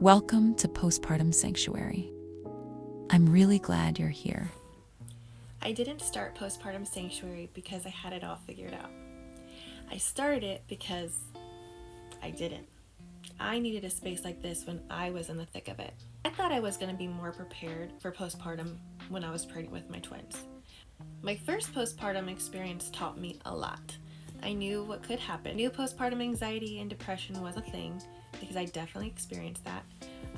Welcome to Postpartum Sanctuary. I'm really glad you're here. I didn't start Postpartum Sanctuary because I had it all figured out. I started it because I didn't. I needed a space like this when I was in the thick of it. I thought I was going to be more prepared for postpartum when I was pregnant with my twins. My first postpartum experience taught me a lot. I knew what could happen. I knew postpartum anxiety and depression was a thing because I definitely experienced that.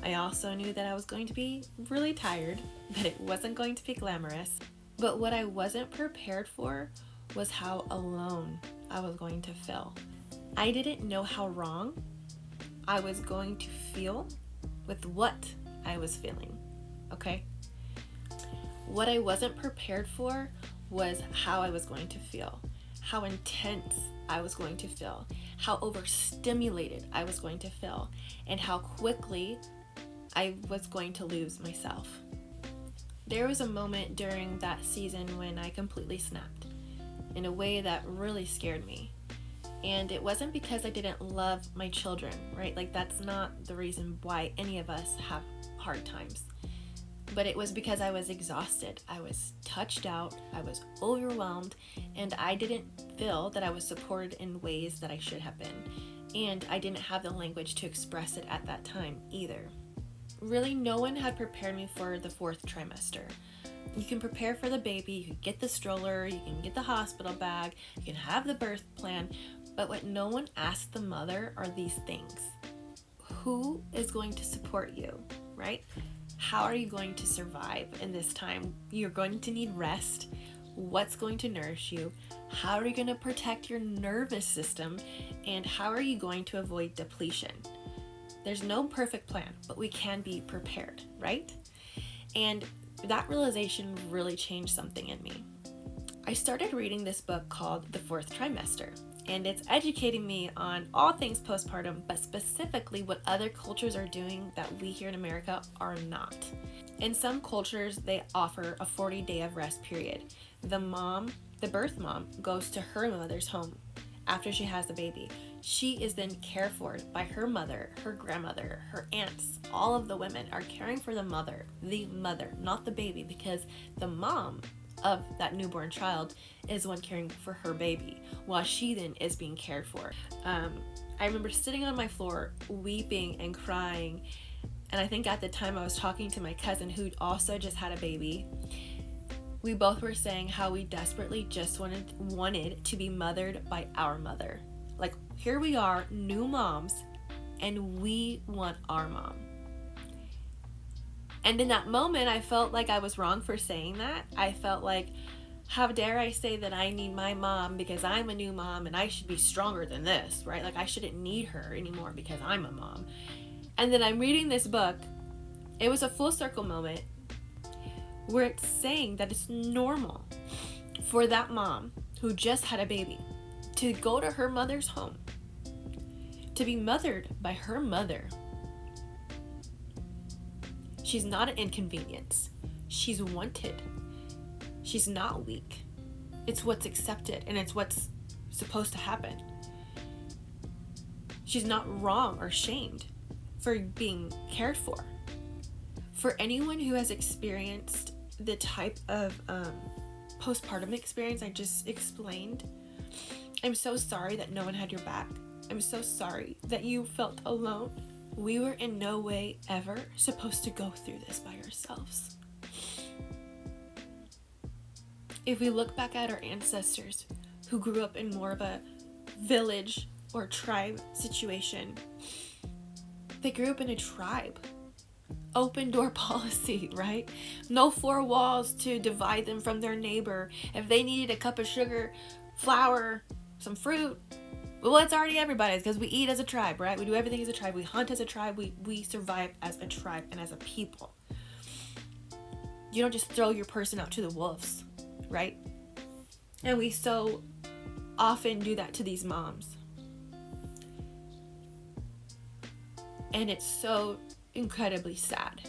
I also knew that I was going to be really tired, that it wasn't going to be glamorous. But what I wasn't prepared for was how alone I was going to feel. I didn't know how wrong I was going to feel with what I was feeling, okay? What I wasn't prepared for was how I was going to feel, how intense I was going to feel, how overstimulated I was going to feel, and how quickly I was going to lose myself. There was a moment during that season when I completely snapped in a way that really scared me. And it wasn't because I didn't love my children, right? Like, that's not the reason why any of us have hard times. But it was because I was exhausted. I was touched out, I was overwhelmed, and I didn't feel that I was supported in ways that I should have been. And I didn't have the language to express it at that time either. Really, no one had prepared me for the fourth trimester. You can prepare for the baby, you can get the stroller, you can get the hospital bag, you can have the birth plan, but what no one asked the mother are these things. Who is going to support you, right? How are you going to survive in this time? You're going to need rest. What's going to nourish you? How are you going to protect your nervous system? And how are you going to avoid depletion? There's no perfect plan, but we can be prepared, right? And that realization really changed something in me. I started reading this book called The Fourth Trimester, and it's educating me on all things postpartum, but specifically what other cultures are doing that we here in America are not. In some cultures, they offer a 40-day of rest period. The birth mom, goes to her mother's home after she has the baby. She is then cared for by her mother, her grandmother, her aunts. All of the women are caring for the mother, not the baby, because the mom of that newborn child is the one caring for her baby, while she then is being cared for. I remember sitting on my floor, weeping and crying, and I think at the time I was talking to my cousin who also just had a baby. We both were saying how we desperately just wanted to be mothered by our mother. Like, here we are, new moms, and we want our mom. And in that moment, I felt like I was wrong for saying that. I felt like, how dare I say that I need my mom because I'm a new mom and I should be stronger than this, right? Like, I shouldn't need her anymore because I'm a mom. And then I'm reading this book. It was a full circle moment where it's saying that it's normal for that mom who just had a baby to go to her mother's home, to be mothered by her mother. She's not an inconvenience. She's wanted. She's not weak. It's what's accepted and it's what's supposed to happen. She's not wrong or shamed for being cared for. For anyone who has experienced the type of postpartum experience I just explained, I'm so sorry that no one had your back. I'm so sorry that you felt alone. We were in no way ever supposed to go through this by ourselves. If we look back at our ancestors who grew up in more of a village or tribe situation, they grew up in a tribe. Open door policy, right? No four walls to divide them from their neighbor. If they needed a cup of sugar, flour, some fruit, well, it's already everybody's because we eat as a tribe, right? We do everything as a tribe. We hunt as a tribe. We survive as a tribe and as a people. You don't just throw your person out to the wolves, right? And we so often do that to these moms. And it's so incredibly sad.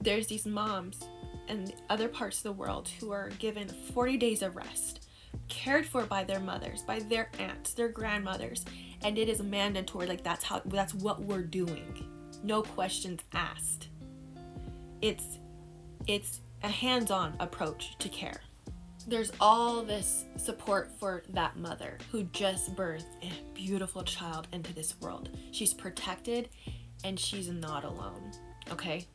There's these moms in other parts of the world who are given 40 days of rest, cared for by their mothers, by their aunts, their grandmothers, and it is mandatory. Like, that's what we're doing. no questions asked. It's a hands-on approach to care. There's all this support for that mother who just birthed a beautiful child into this world. She's protected and she's not alone, okay?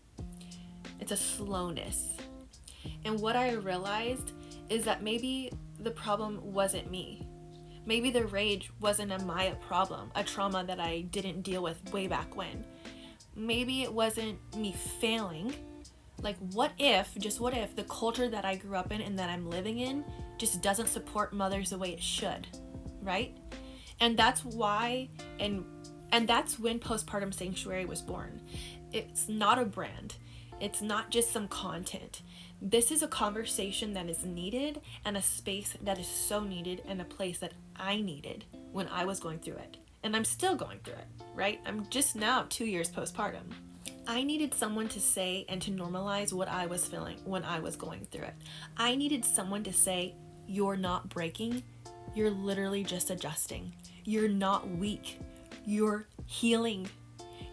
It's a slowness. And what I realized is that maybe the problem wasn't me. Maybe the rage wasn't a Maya problem, a trauma that I didn't deal with way back when. Maybe it wasn't me failing. Like, what if the culture that I grew up in and that I'm living in just doesn't support mothers the way it should, right? And that's why, and that's when Postpartum Sanctuary was born. It's not a brand. It's not just some content. This is a conversation that is needed and a space that is so needed and a place that I needed when I was going through it. And I'm still going through it, right? I'm just now 2 years postpartum. I needed someone to say and to normalize what I was feeling when I was going through it. I needed someone to say, you're not breaking, you're literally just adjusting. You're not weak, you're healing.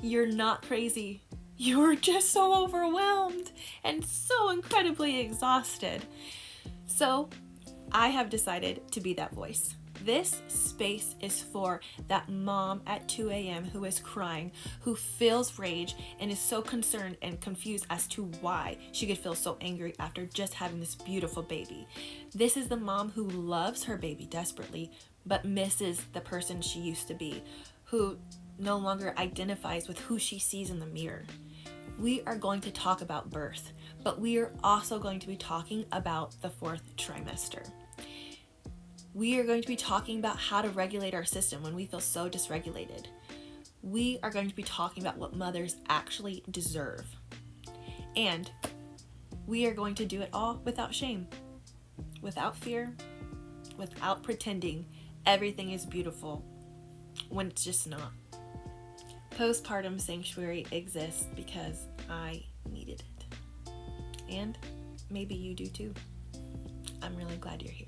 You're not crazy, you're just so overwhelmed and so incredibly exhausted. So I have decided to be that voice. This space is for that mom at 2 a.m. who is crying, who feels rage and is so concerned and confused as to why she could feel so angry after just having this beautiful baby. This is the mom who loves her baby desperately, but misses the person she used to be, who no longer identifies with who she sees in the mirror. We are going to talk about birth, but we are also going to be talking about the 4th trimester. We are going to be talking about how to regulate our system when we feel so dysregulated. We are going to be talking about what mothers actually deserve. And we are going to do it all without shame, without fear, without pretending everything is beautiful when it's just not. Postpartum Sanctuary exists because I needed it. And maybe you do too. I'm really glad you're here.